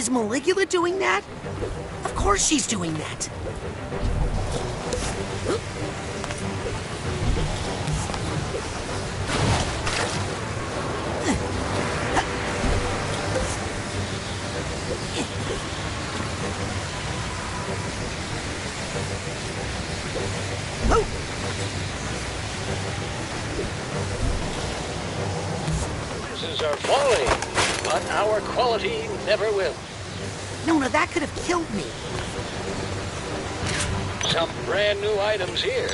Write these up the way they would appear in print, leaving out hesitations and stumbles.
Is Maligula doing that? Of course she's doing that. Prices are falling, but our quality never will. Nona, that could have killed me. Some brand new items here.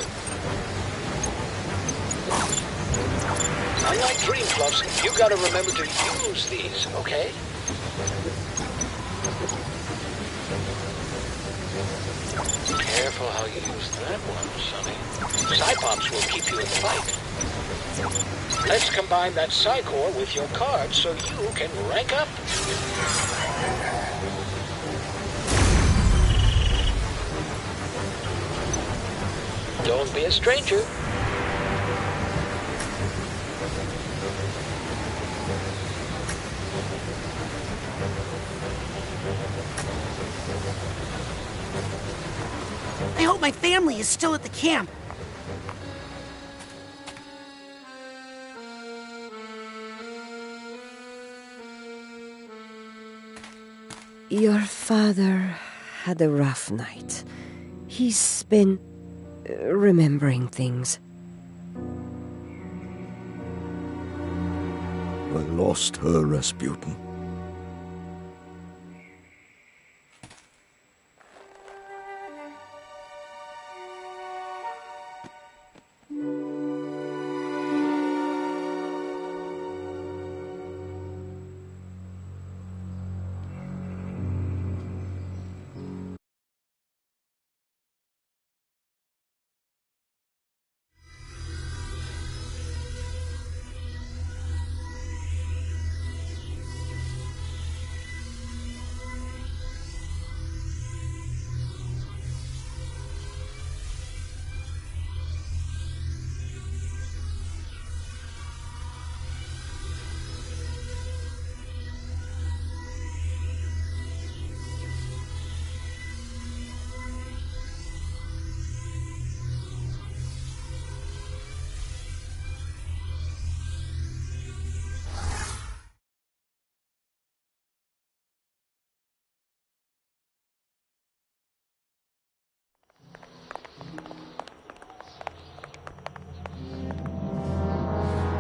Unlike Dream Fluffs, you gotta remember to use these, okay? Careful how you use that one, Sonny. Psypops will keep you in the fight. Let's combine that Psycore with your card so you can rank up. Don't be a stranger. I hope my family is still at the camp. Your father had a rough night. He's been remembering things. I lost her, Rasputin.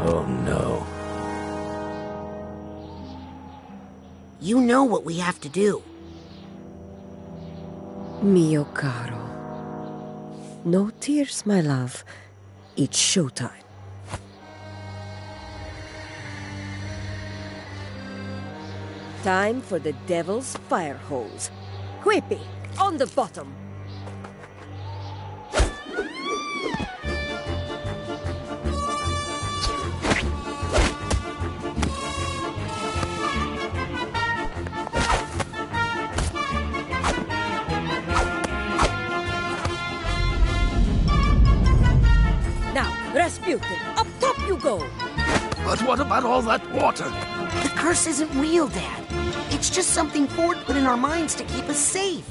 Oh no. You know what we have to do. Mio caro. No tears, my love. It's showtime. Time for the devil's fire hose. Quippy, on the bottom. Now, Rasputin, up top you go! But what about all that water? The curse isn't real, Dad. It's just something Ford put in our minds to keep us safe.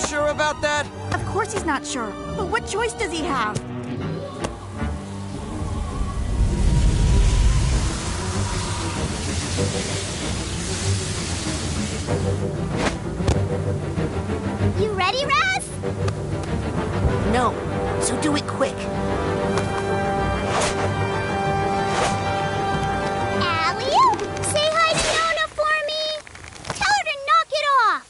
Sure about that? Of course he's not sure. But what choice does he have? You ready, Raz? No, so do it quick. Alley-oop! Say hi to Nona for me! Tell her to knock it off!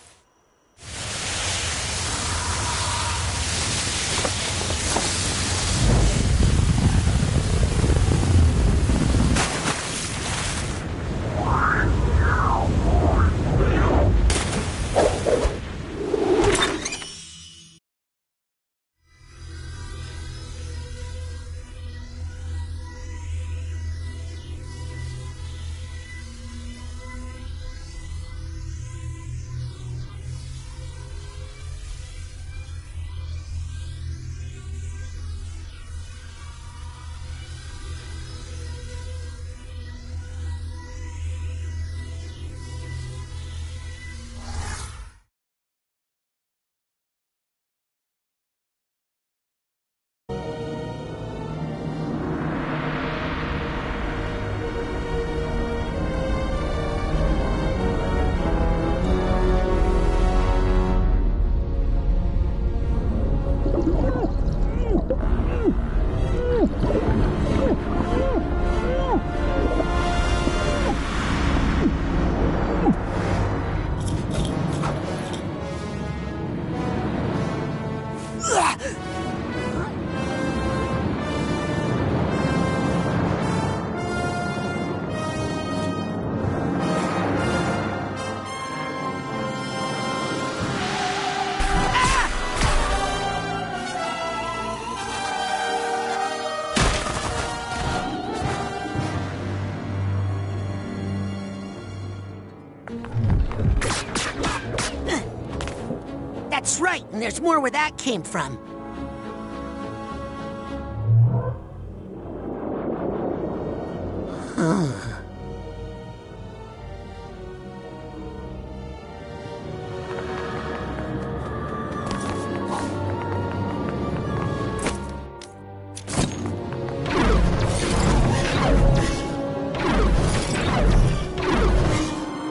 That's right, and there's more where that came from.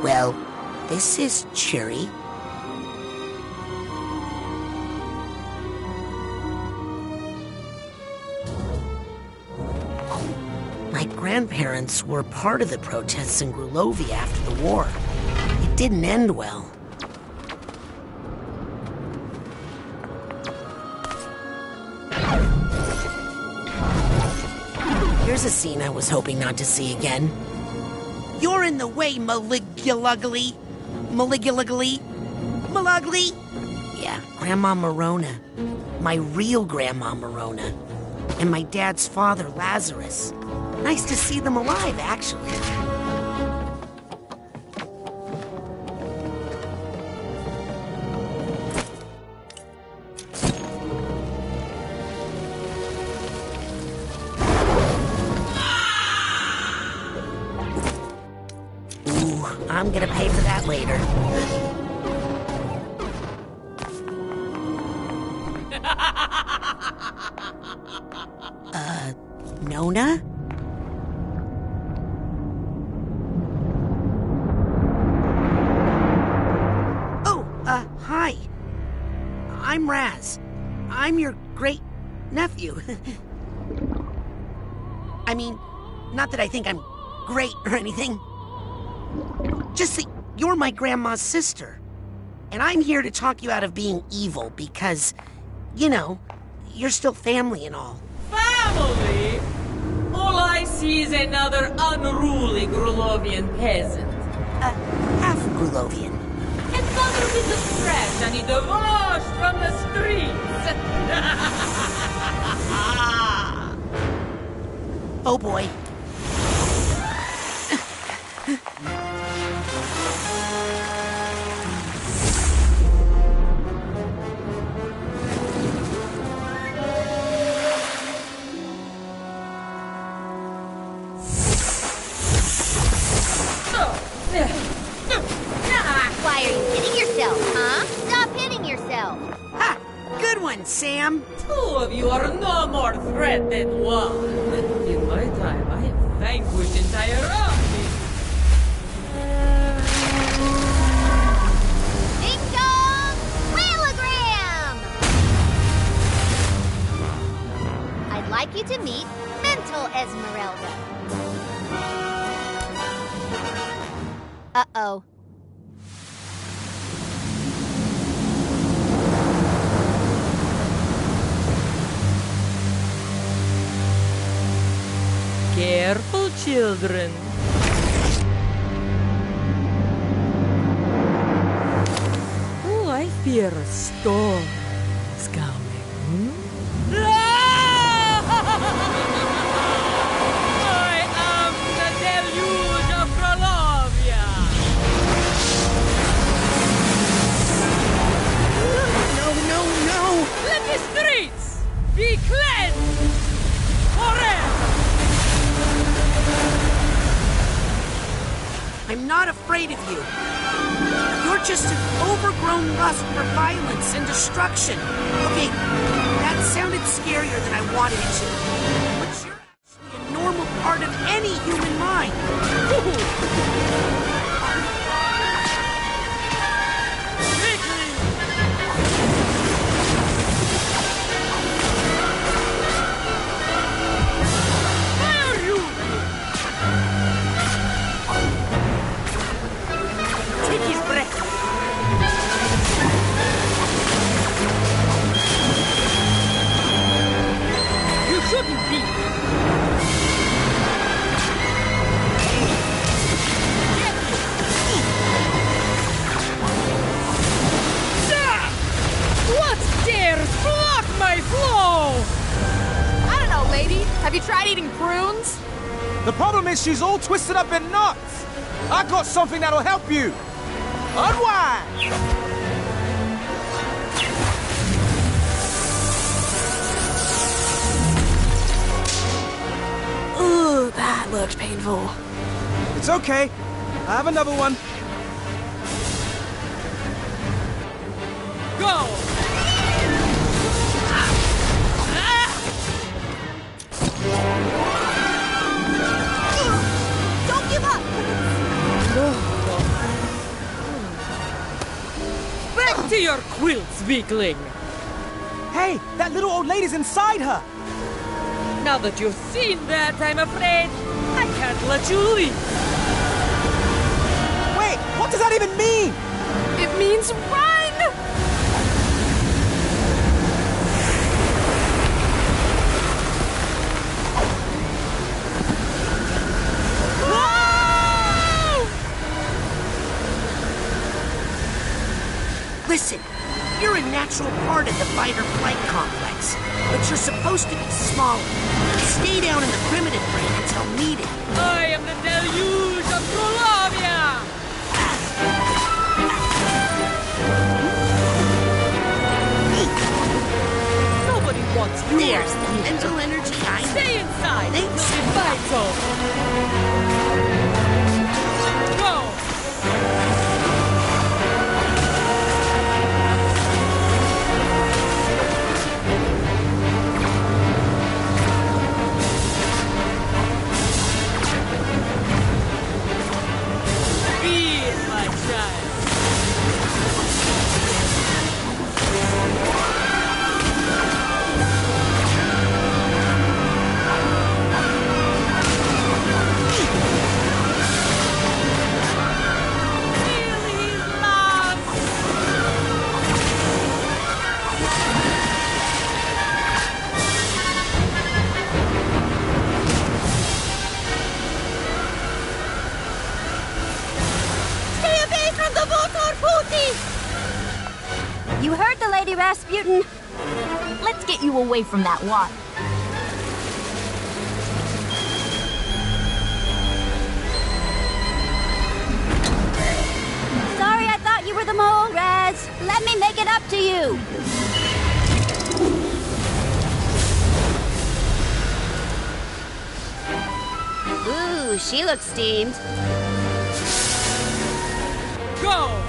Well, this is Cherry. My grandparents were part of the protests in Grulovia after the war. It didn't end well. Here's a scene I was hoping not to see again. You're in the way, Maligulugly. Maligulugly. Malugly. Yeah, Grandma Morona. My real Grandma Morona. And my dad's father, Lazarus. Nice to see them alive, actually. Ooh, I'm gonna pay for that later. Nona? Oh, hi. I'm Raz. I'm your great nephew. I mean, not that I think I'm great or anything. Just that you're my grandma's sister. And I'm here to talk you out of being evil because, you know, you're still family and all. Family? All I see is another unruly Grulovian peasant. Half Grulovian. Another bit of trash I need to wash from the streets. Oh boy. Why are you hitting yourself, huh? Stop hitting yourself. Ha! Good one, Sam. Two of you are no more threat than one. In my time, I have vanquished entire armies. Ding dong! Whalogram! I'd like you to meet Mental Esmeralda. Uh-oh. Careful, children. Oh, I fear a storm is coming. I am the deluge of Grulovia. No. Let the streets be cleansed forever. I'm not afraid of you. You're just an overgrown lust for violence and destruction. Okay, that sounded scarier than I wanted it to. But you're actually a normal part of any human mind. Have you tried eating prunes? The problem is she's all twisted up in knots. I got something that'll help you. Unwind! Ooh, that looked painful. It's okay. I have another one. Go! Don't give up! Back to your quilts, weakling! Hey, that little old lady's inside her. Now that you've seen that, I'm afraid I can't let you leave. Wait, what does that even mean? It means run! Listen, you're a natural part of the fight-or-flight complex, but you're supposed to be smaller. Stay down in the primitive brain until needed. I am the deluge of Grulovia! Nobody wants you. There's the mental energy I need. Stay inside. Thanks. It'll be vital. Go! Feel my child. Rasputin. Let's get you away from that water. Sorry, I thought you were the mole, Raz. Let me make it up to you. Ooh, she looks steamed. Go!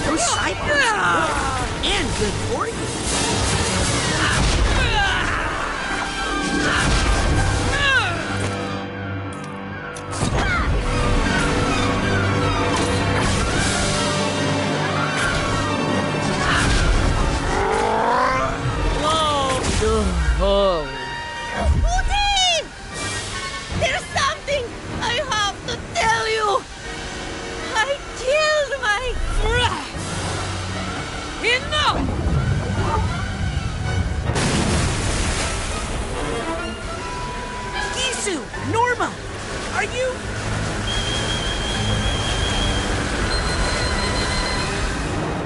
Those cyborgs and good for you. Oh. Putin! There's something I have to tell you! I killed my... Enough! Gisu! Norma! Are you...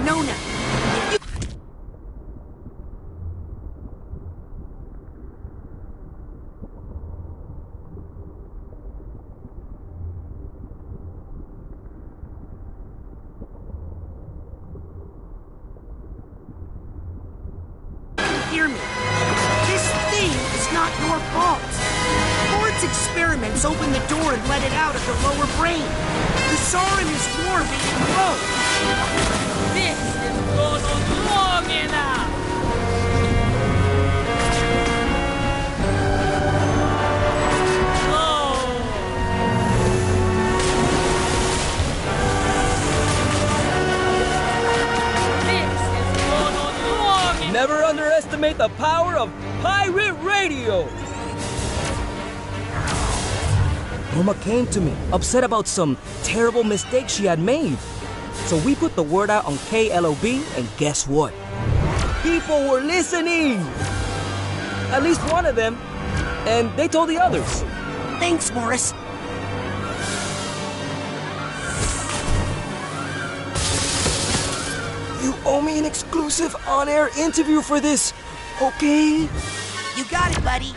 Nona! You... Hear me. This thing is not your fault. Ford's experiments opened the door and let it out of the lower brain. The Sarin is warm and low. This has gone on long enough! Never underestimate the power of pirate radio! Norma came to me, upset about some terrible mistake she had made. So we put the word out on KLOB, and guess what? People were listening! At least one of them, and they told the others. Thanks, Morris. You owe me an exclusive on-air interview for this, okay? You got it, buddy.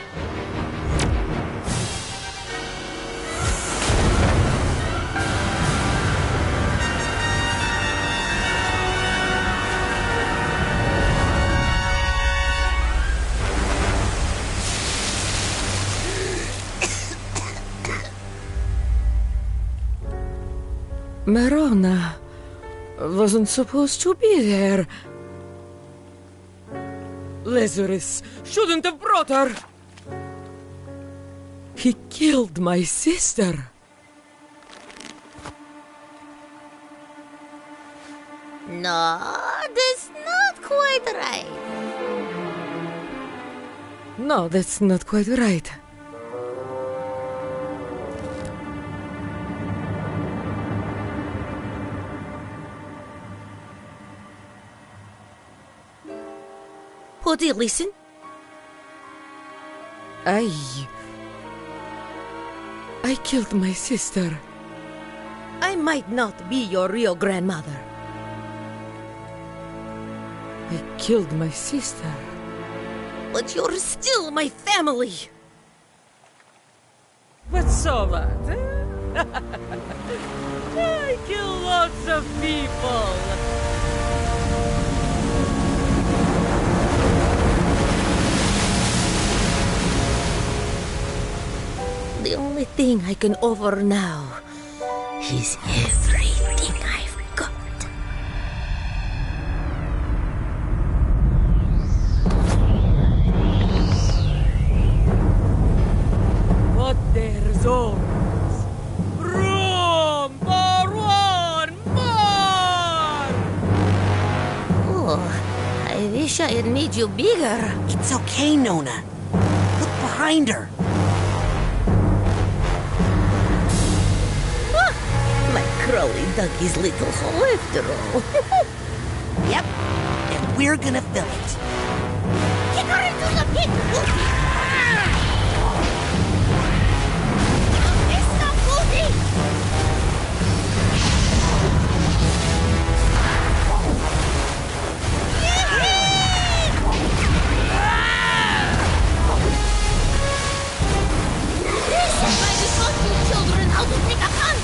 Marona wasn't supposed to be there. Lazarus shouldn't have brought her. He killed my sister. No, that's not quite right. No, that's not quite right. Putty, listen. I killed my sister. I might not be your real grandmother. I killed my sister. But you're still my family. What's all that? I kill lots of people. The only thing I can offer now is everything I've got. But there's always room for one more! Oh, I wish I had made you bigger. It's okay, Nona. Look behind her. Crowley dug his little hole after all. Yep, and we're gonna fill it. Kick her into the pit, Goofy! Stop, Goofy! How to take a punch!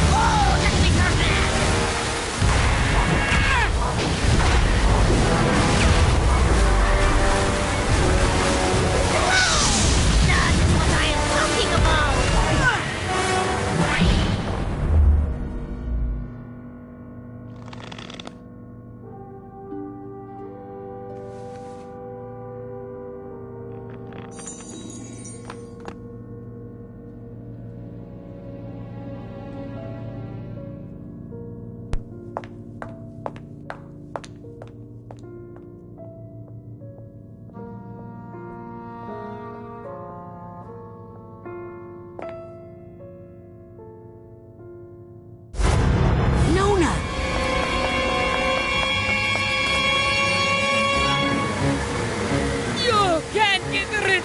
Oh, that makes her mad! That is what I am talking about!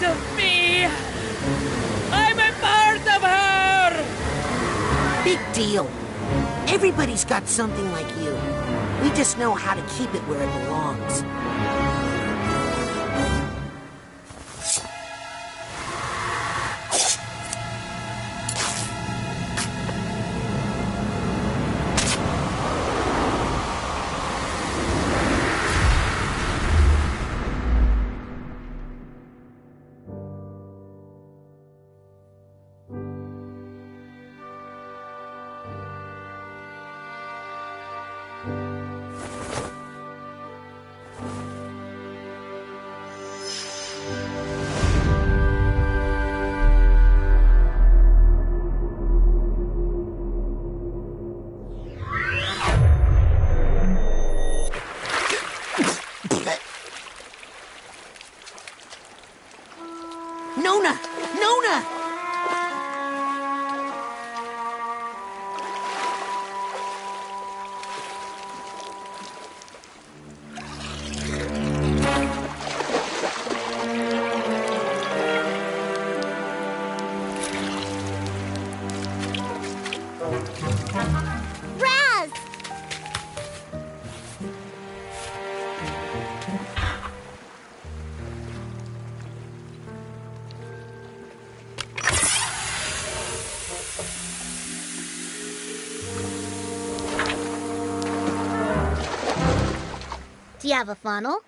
Of me! I'm a part of her! Big deal. Everybody's got something like you. We just know how to keep it where it belongs. Nona! Nona! Raz! Do you have a funnel?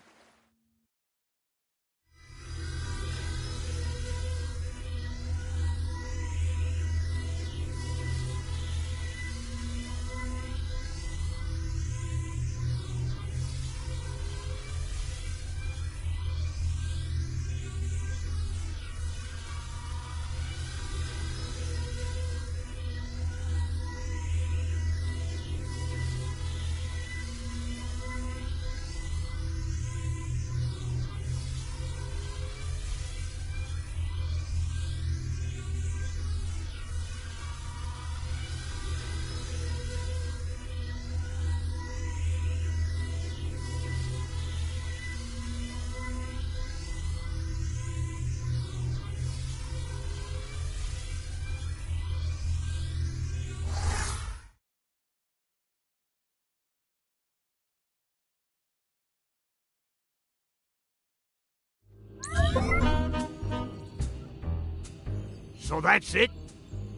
So that's it?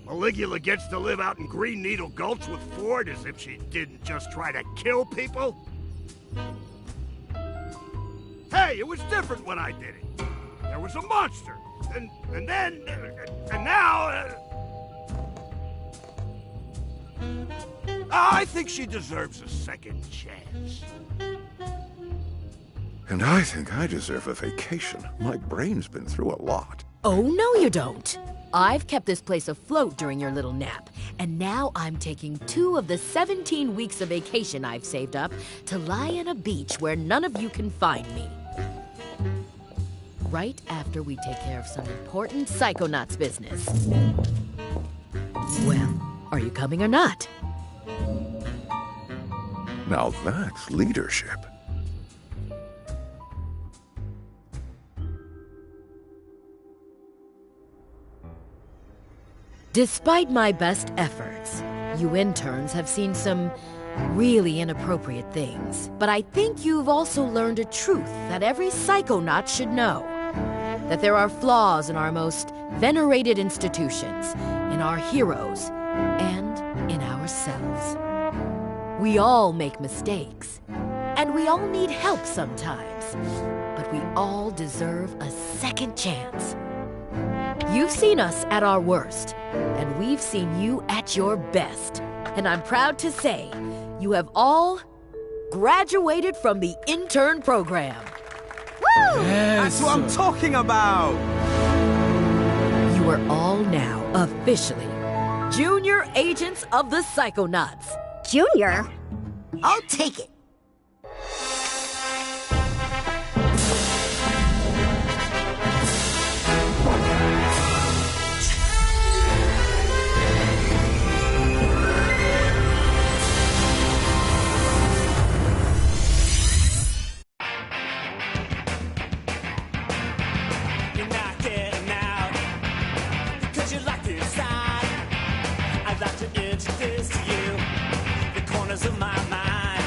Maligula gets to live out in Green Needle Gulch with Ford as if she didn't just try to kill people? Hey, it was different when I did it. There was a monster, and now... I think she deserves a second chance. And I think I deserve a vacation. My brain's been through a lot. Oh, no you don't. I've kept this place afloat during your little nap, and now I'm taking 2 of the 17 weeks of vacation I've saved up to lie on a beach where none of you can find me. right after we take care of some important Psychonauts business. Well, are you coming or not? Now that's leadership. Despite my best efforts, you interns have seen some really inappropriate things. But I think you've also learned a truth that every Psychonaut should know. That there are flaws in our most venerated institutions, in our heroes, and in ourselves. We all make mistakes, and we all need help sometimes. But we all deserve a second chance. You've seen us at our worst, and we've seen you at your best. And I'm proud to say, you have all graduated from the intern program. Woo! That's what I'm talking about! You are all now officially Junior Agents of the Psychonauts. Junior? I'll take it. Of my mind,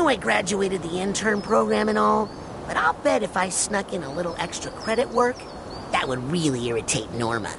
know I graduated the intern program and all, but I'll bet if I snuck in a little extra credit work, that would really irritate Norma.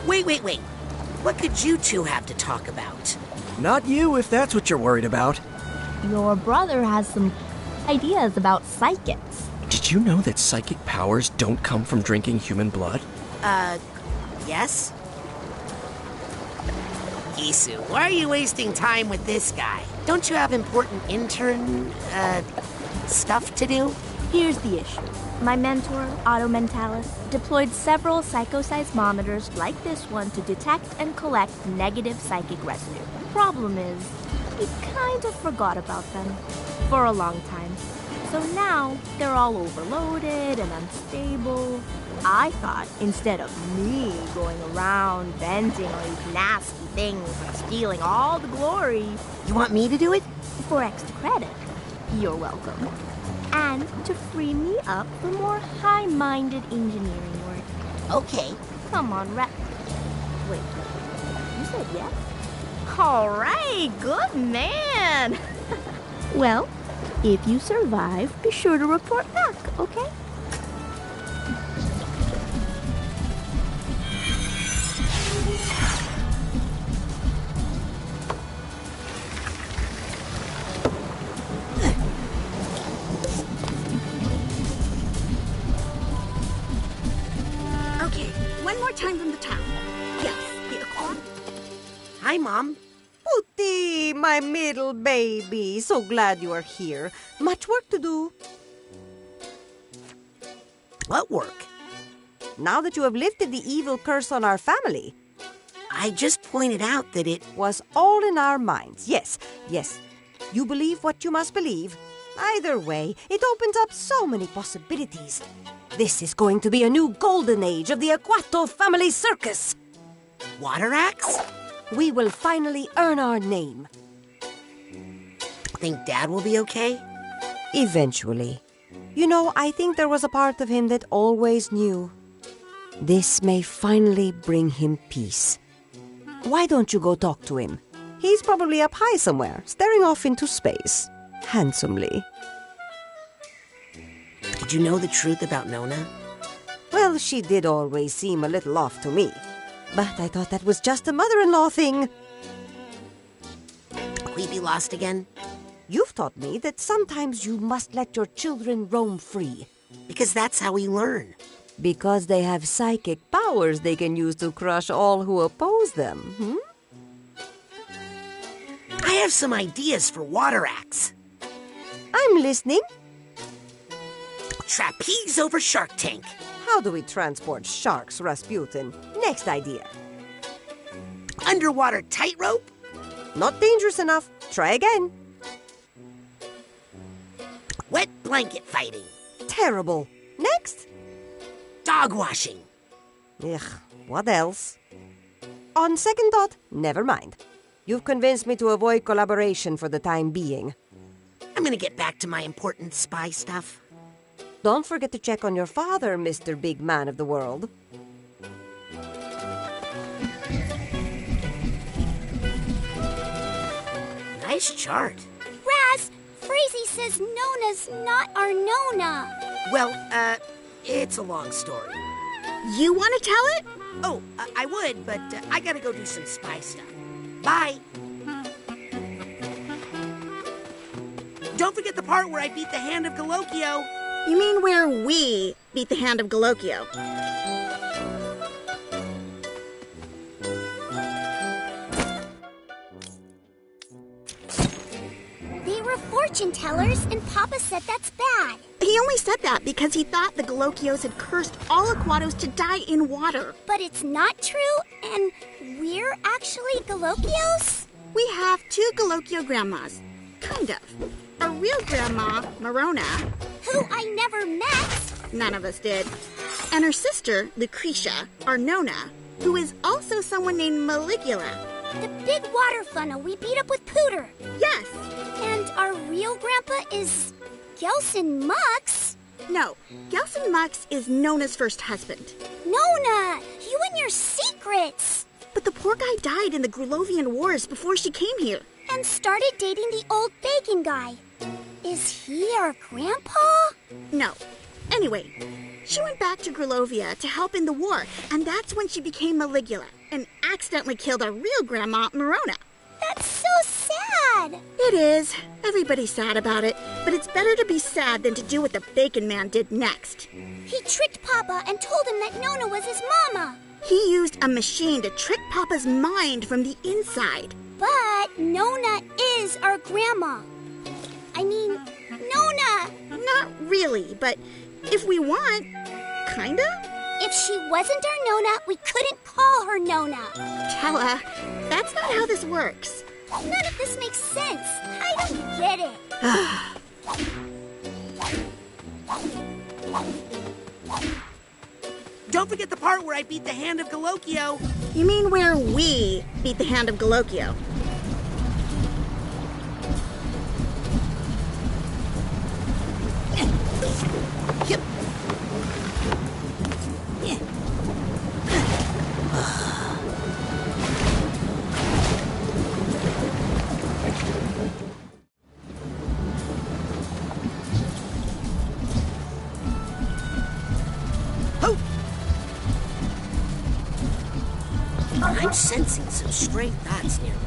Wait. What could you two have to talk about? Not you, if that's what you're worried about. Your brother has some ideas about psychics. Did you know that psychic powers don't come from drinking human blood? Yes? Gisu, why are you wasting time with this guy? Don't you have important intern, stuff to do? Here's the issue. My mentor, Otto Mentalis, deployed several psychoseismometers like this one to detect and collect negative psychic residue. Problem is, he kind of forgot about them for a long time. So now, they're all overloaded and unstable. I thought instead of me going around venting all these nasty things and stealing all the glory... You want me to do it? For extra credit. You're welcome. And to free me up for more high-minded engineering work. Okay. Come on, Wait, you said yes? All right, good man. Well, if you survive, be sure to report back, okay? Time from the town. Yes, the Accord. Hi, Mom. Puti, my middle baby. So glad you are here. Much work to do. What work? Now that you have lifted the evil curse on our family. I just pointed out that it was all in our minds. Yes. You believe what you must believe. Either way, it opens up so many possibilities. This is going to be a new golden age of the Aquato family circus. Water Axe? We will finally earn our name. Think Dad will be okay? Eventually. You know, I think there was a part of him that always knew. This may finally bring him peace. Why don't you go talk to him? He's probably up high somewhere, staring off into space. Handsomely. Did you know the truth about Nona? Well, she did always seem a little off to me. But I thought that was just a mother-in-law thing. Will we be lost again? You've taught me that sometimes you must let your children roam free. Because that's how we learn. Because they have psychic powers they can use to crush all who oppose them. I have some ideas for water acts. I'm listening. Trapeze over shark tank. How do we transport sharks, Rasputin? Next idea. Underwater tightrope. Not dangerous enough. Try again. Wet blanket fighting. Terrible. Next. Dog washing. Ugh, what else? On second thought, never mind. You've convinced me to avoid collaboration for the time being. I'm gonna get back to my important spy stuff. Don't forget to check on your father, Mr. Big Man of the World. Nice chart. Raz, Freezy says Nona's not our Nona. Well, it's a long story. You want to tell it? Oh, I would, but I gotta go do some spy stuff. Bye. Don't forget the part where I beat the hand of Galocchio. You mean where we beat the hand of Galocchio? They were fortune tellers, and Papa said that's bad. He only said that because he thought the Galocchios had cursed all Aquatos to die in water. But it's not true, and we're actually Galocchios? We have two Galocchio grandmas. Kind of. A real grandma, Marona. Who I never met. None of us did. And her sister, Lucretia, our Nona, who is also someone named Maligula. The big water funnel we beat up with Pooter. Yes. And our real grandpa is Gelson Mux. No, Gelson Mux is Nona's first husband. Nona, you and your secrets. But the poor guy died in the Grulovian Wars before she came here. And started dating the old bacon guy. Is he our grandpa? No. Anyway, she went back to Grulovia to help in the war, and that's when she became Maligula and accidentally killed our real grandma, Marona. That's so sad. It is. Everybody's sad about it, but it's better to be sad than to do what the Bacon Man did next. He tricked Papa and told him that Nona was his mama. He used a machine to trick Papa's mind from the inside. But Nona is our grandma. I mean, Nona. Not really, but if we want, kinda? If she wasn't our Nona, we couldn't call her Nona. Tella, that's not how this works. None of this makes sense. I don't get it. Don't forget the part where I beat the hand of Galocchio. You mean where we beat the hand of Galocchio? Yep. I'm sensing some stray thoughts nearby.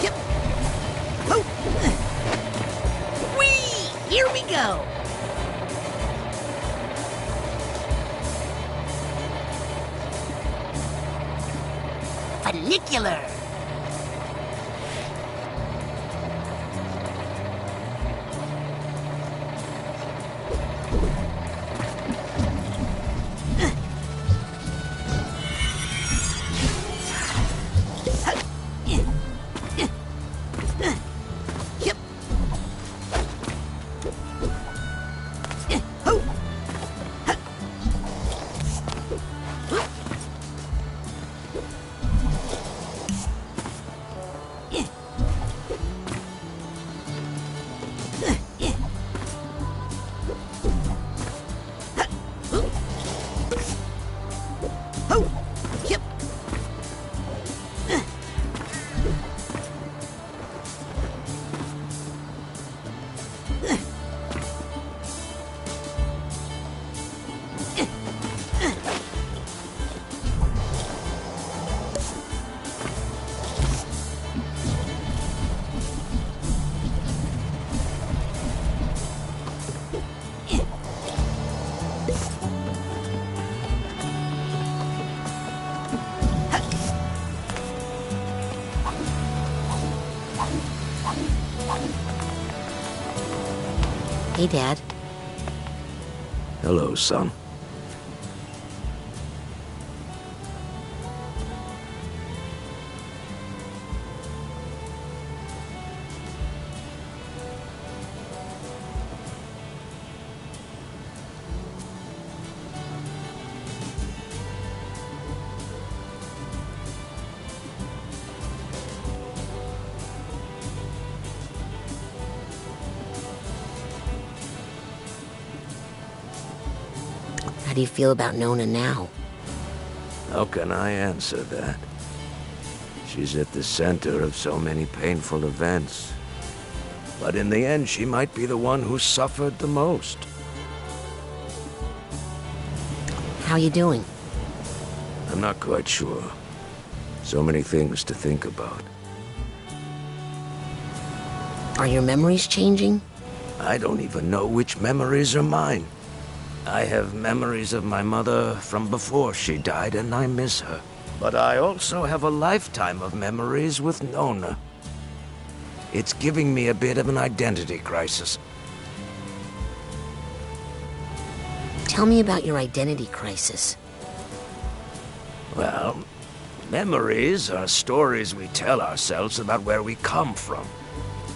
Yep. Oh. Whee! Here we go. Funicular. Yep. Hey, Dad. Hello, son. How do you feel about Nona now? How can I answer that? She's at the center of so many painful events. But in the end, she might be the one who suffered the most. How you doing? I'm not quite sure. So many things to think about. Are your memories changing? I don't even know which memories are mine. I have memories of my mother from before she died, and I miss her. But I also have a lifetime of memories with Nona. It's giving me a bit of an identity crisis. Tell me about your identity crisis. Well, memories are stories we tell ourselves about where we come from.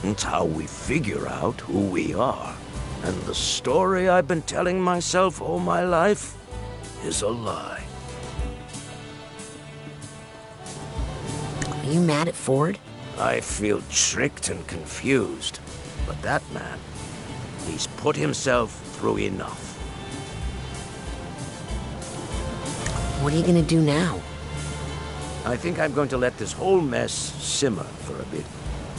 It's how we figure out who we are. And the story I've been telling myself all my life is a lie. Are you mad at Ford? I feel tricked and confused. But that man, he's put himself through enough. What are you gonna do now? I think I'm going to let this whole mess simmer for a bit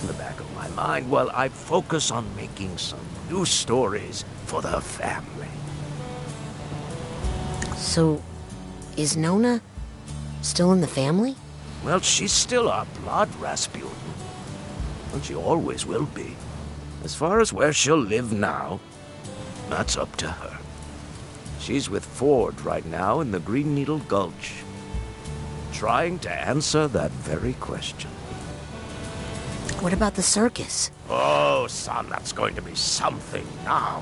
in the back of my mind while I focus on making some new stories for the family. So, is Nona still in the family? Well, she's still our blood, Rasputin. And she always will be. As far as where she'll live now, that's up to her. She's with Ford right now in the Green Needle Gulch, trying to answer that very question. What about the circus? Oh, son, that's going to be something now.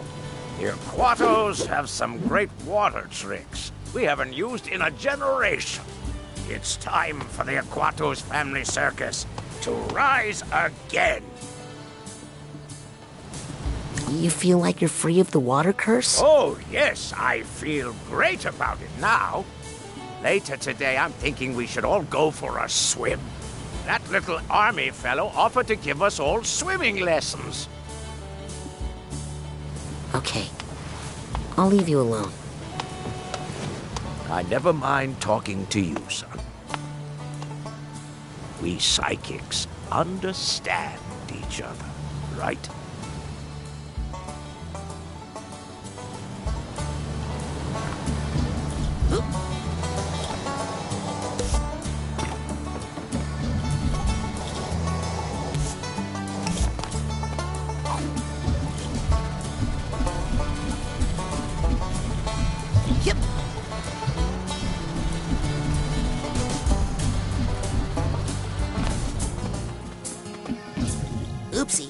The Aquatos have some great water tricks we haven't used in a generation. It's time for the Aquatos Family Circus to rise again. You feel like you're free of the water curse? Oh, yes, I feel great about it now. Later today, I'm thinking we should all go for a swim. That little army fellow offered to give us all swimming lessons. Okay. I'll leave you alone. I never mind talking to you, son. We psychics understand each other, right? Yep. Oopsie.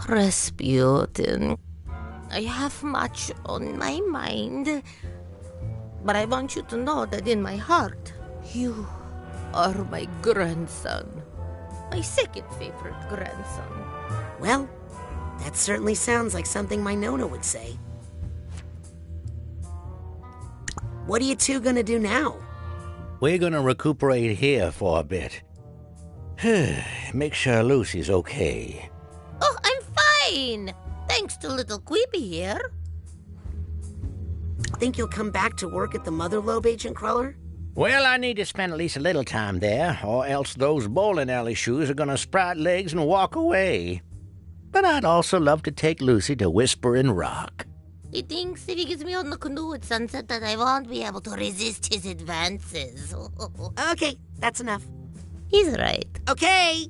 Rasputin, I have much on my mind. But I want you to know that in my heart, you are my grandson. My second favorite grandson. Well, that certainly sounds like something my Nona would say. What are you two gonna do now? We're gonna recuperate here for a bit. Make sure Lucy's okay. Oh, I'm fine! Thanks to little Quippy here. Think you'll come back to work at the Mother Lobe, Agent Cruller? Well, I need to spend at least a little time there, or else those bowling alley shoes are gonna sprout legs and walk away. But I'd also love to take Lucy to Whispering Rock. He thinks if he gets me on the canoe at sunset that I won't be able to resist his advances. Okay, that's enough. He's right. Okay!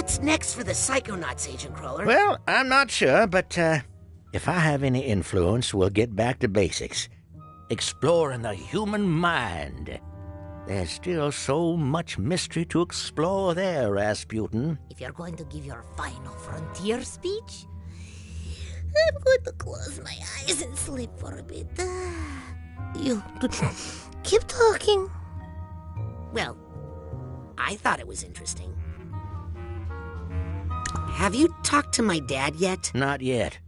What's next for the Psychonauts, Agent Crawler? Well, I'm not sure, but if I have any influence, we'll get back to basics. Exploring the human mind. There's still so much mystery to explore there, Rasputin. If you're going to give your final frontier speech, I'm going to close my eyes and sleep for a bit. You keep talking. Well, I thought it was interesting. Have you talked to my dad yet? Not yet.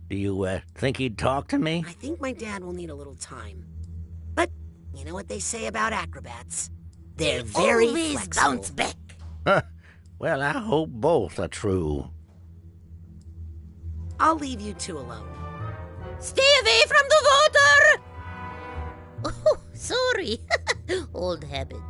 Do you think he'd talk to me? I think my dad will need a little time. But you know what they say about acrobats? They're very always flexible. bounce back. Well, I hope both are true. I'll leave you two alone. Stay away from the water! Oh, sorry. Old habit.